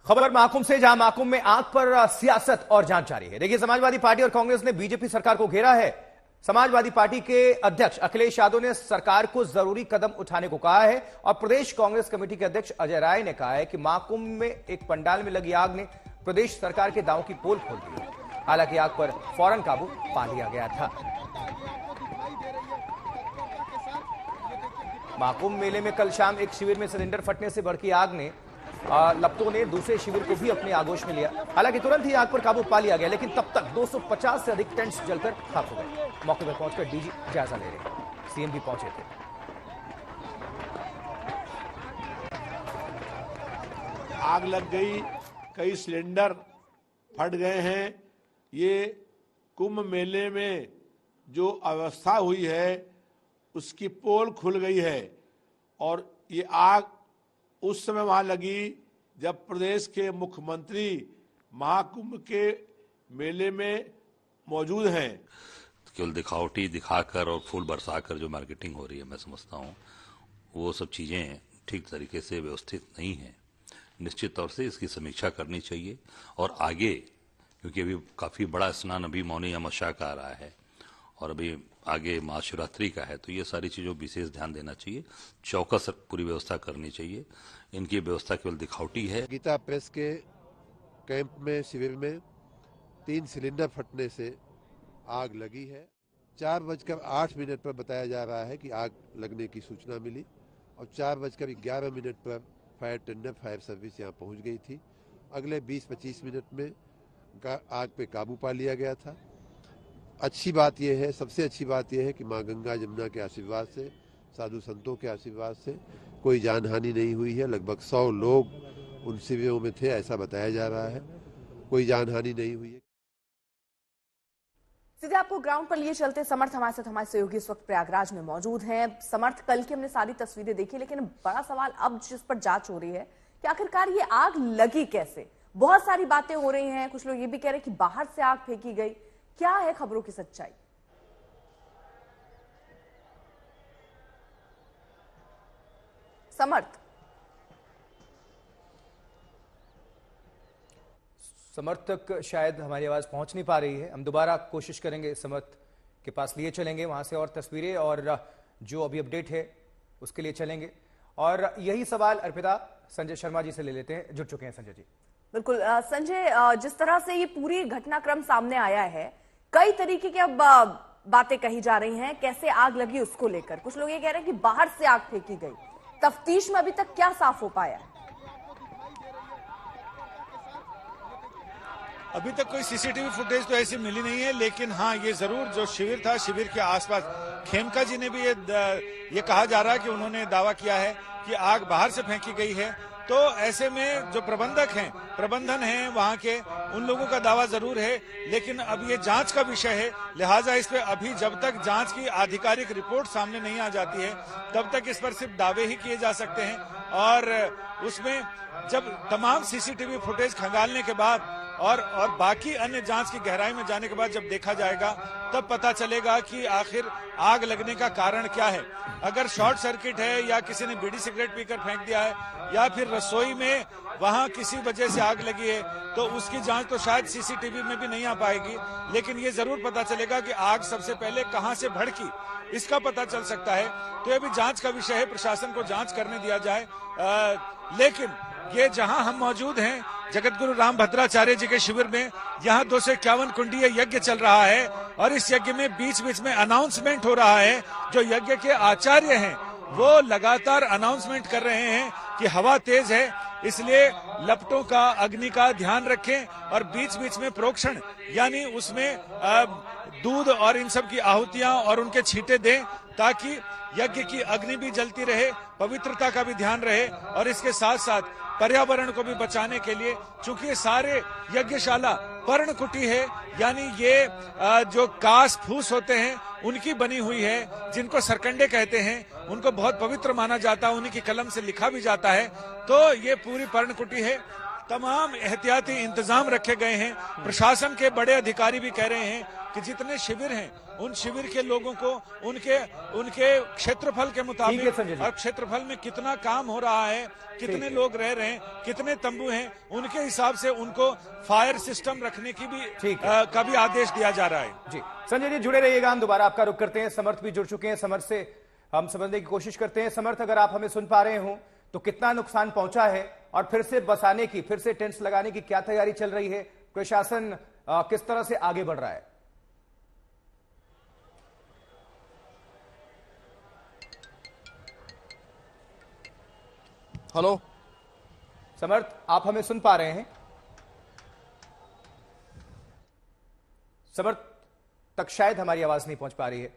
खबर महाकुंभ से, जहां महाकुंभ में आग पर सियासत और जांच जारी है। देखिए, समाजवादी पार्टी और कांग्रेस ने बीजेपी सरकार को घेरा है। समाजवादी पार्टी के अध्यक्ष अखिलेश यादव ने सरकार को जरूरी कदम उठाने को कहा है और प्रदेश कांग्रेस कमेटी के अध्यक्ष अजय राय ने कहा है कि महाकुंभ में एक पंडाल में लगी आग ने प्रदेश सरकार के दांव की पोल खोल दी है। हालांकि आग पर फौरन काबू पा लिया गया था। महाकुंभ मेले में कल शाम एक शिविर में सिलेंडर फटने से भड़की आग ने लपटों ने दूसरे शिविर को भी अपने आगोश में लिया। हालांकि तुरंत ही आग पर काबू पा लिया गया, लेकिन तब तक 250 से अधिक टेंट्स जलकर खाक हो गए। मौके पर पहुंचकर डीजी जायजा ले रहे, सीएम भी पहुंचे थे। आग लग गई, कई सिलेंडर फट गए हैं। ये कुंभ मेले में जो अवस्था हुई है उसकी पोल खुल गई है और ये आग उस समय वहां लगी जब प्रदेश के मुख्यमंत्री महाकुंभ के मेले में मौजूद हैं। केवल दिखावटी दिखाकर और फूल बरसाकर जो मार्केटिंग हो रही है, मैं समझता हूँ वो सब चीजें ठीक तरीके से व्यवस्थित नहीं है। निश्चित तौर से इसकी समीक्षा करनी चाहिए और आगे, क्योंकि अभी काफी बड़ा स्नान अभी मौनी अमावस्या का आ रहा है और अभी आगे महाशिवरात्रि का है, तो ये सारी चीजों विशेष ध्यान देना चाहिए। चौकस पूरी व्यवस्था करनी चाहिए। इनकी व्यवस्था केवल दिखावटी है। गीता प्रेस के कैंप में शिविर में 3 सिलेंडर फटने से आग लगी है। 4:08 पर बताया जा रहा है कि आग लगने की सूचना मिली और 4:11 पर फायर टेंडर फायर सर्विस यहाँ पहुँच गई थी। अगले 20-25 मिनट में आग पे काबू पा लिया गया था। अच्छी बात यह है, सबसे अच्छी बात यह है कि माँ गंगा जमुना के आशीर्वाद से, साधु संतों के आशीर्वाद से कोई जानहानि नहीं हुई है। लगभग 100 लोग उन शिविरों में थे, ऐसा बताया जा रहा है। कोई जानहानि नहीं हुई है। सीधे आपको ग्राउंड पर लिए चलते समर्थ हमारे साथ, हमारे सहयोगी इस वक्त प्रयागराज में मौजूद हैं। समर्थ, कल की हमने सारी तस्वीरें देखी, लेकिन बड़ा सवाल अब जिस पर जांच हो रही है कि आखिरकार ये आग लगी कैसे। बहुत सारी बातें हो रही हैं, कुछ लोग ये भी कह रहे हैं कि बाहर से आग फेंकी गई। क्या है खबरों की सच्चाई? समर्थ तक शायद हमारी आवाज पहुंच नहीं पा रही है। हम दोबारा कोशिश करेंगे, समर्थ के पास लिए चलेंगे, वहां से और तस्वीरें और जो अभी अपडेट है उसके लिए चलेंगे। और यही सवाल अर्पिता संजय शर्मा जी से ले लेते हैं, जुड़ चुके हैं संजय जी। बिल्कुल संजय, जिस तरह से ये पूरी घटनाक्रम सामने आया है, कई तरीके की अब बातें कही जा रही हैं कैसे आग लगी उसको लेकर। कुछ लोग ये कह रहे हैं कि बाहर से आग फेंकी गई। तफ्तीश में अभी तक क्या साफ हो पाया है? अभी तक कोई सीसीटीवी फुटेज तो ऐसी मिली नहीं है, लेकिन हाँ, ये जरूर जो शिविर था, शिविर के आसपास खेमका जी ने भी ये कहा जा रहा है कि उन्होंने दावा किया है कि आग बाहर से फेंकी गई है। तो ऐसे में जो प्रबंधन है वहां के, उन लोगों का दावा जरूर है, लेकिन अब ये जांच का विषय है। लिहाजा इस पे अभी जब तक जांच की आधिकारिक रिपोर्ट सामने नहीं आ जाती है तब तक इस पर सिर्फ दावे ही किए जा सकते हैं। और उसमें जब तमाम सीसीटीवी फुटेज खंगालने के बाद और बाकी अन्य जांच की गहराई में जाने के बाद जब देखा जाएगा तब पता चलेगा कि आखिर आग लगने का कारण क्या है। अगर शॉर्ट सर्किट है या किसी ने बीड़ी सिगरेट पीकर फेंक दिया है या फिर रसोई में वहां किसी वजह से आग लगी है, तो उसकी जांच तो शायद सीसीटीवी में भी नहीं आ पाएगी, लेकिन ये जरूर पता चलेगा कि आग सबसे पहले कहां से भड़की, इसका पता चल सकता है। तो ये भी जांच का विषय है, प्रशासन को जांच करने दिया जाए। लेकिन ये जहां हम मौजूद हैं जगतगुरु राम भद्राचार्य जी के शिविर में, यहाँ 251 कुंडीय यज्ञ चल रहा है और इस यज्ञ में बीच बीच में अनाउंसमेंट हो रहा है। जो यज्ञ के आचार्य हैं वो लगातार अनाउंसमेंट कर रहे हैं कि हवा तेज है, इसलिए लपटों का, अग्नि का ध्यान रखें और बीच बीच में प्रोक्षण यानी उसमें दूध और इन सब की आहुतियां और उनके छींटे दें, ताकि यज्ञ की अग्नि भी जलती रहे, पवित्रता का भी ध्यान रहे और इसके साथ साथ पर्यावरण को भी बचाने के लिए, चूंकि ये सारे यज्ञशाला पर्णकुटी है, यानी ये जो कास फूस होते हैं उनकी बनी हुई है, जिनको सरकंडे कहते हैं, उनको बहुत पवित्र माना जाता है, उन्हीं की कलम से लिखा भी जाता है। तो ये पूरी पर्णकुटी है तमाम एहतियाती इंतजाम रखे गए हैं। प्रशासन के बड़े अधिकारी भी कह रहे हैं कि जितने शिविर हैं उन शिविर के लोगों को उनके क्षेत्रफल के ठीक है, मुताबिक संजय जी। और क्षेत्रफल में कितना काम हो रहा है, कितने लोग रह रहे हैं, कितने तंबू हैं, उनके हिसाब से उनको फायर सिस्टम रखने की भी ठीक है। का भी आदेश दिया जा रहा है। जी संजय जी जुड़े रहिएगा, हम दोबारा आपका रुख करते हैं। समर्थ भी जुड़ चुके हैं, समर्थ से हम समझने की कोशिश करते हैं। समर्थ, अगर आप हमें सुन पा रहे हो तो कितना नुकसान पहुंचा है और फिर से बसाने की, फिर से टेंट्स लगाने की क्या तैयारी चल रही है? प्रशासन किस तरह से आगे बढ़ रहा है? हेलो समर्थ, आप हमें सुन पा रहे हैं? समर्थ तक शायद हमारी आवाज नहीं पहुंच पा रही है।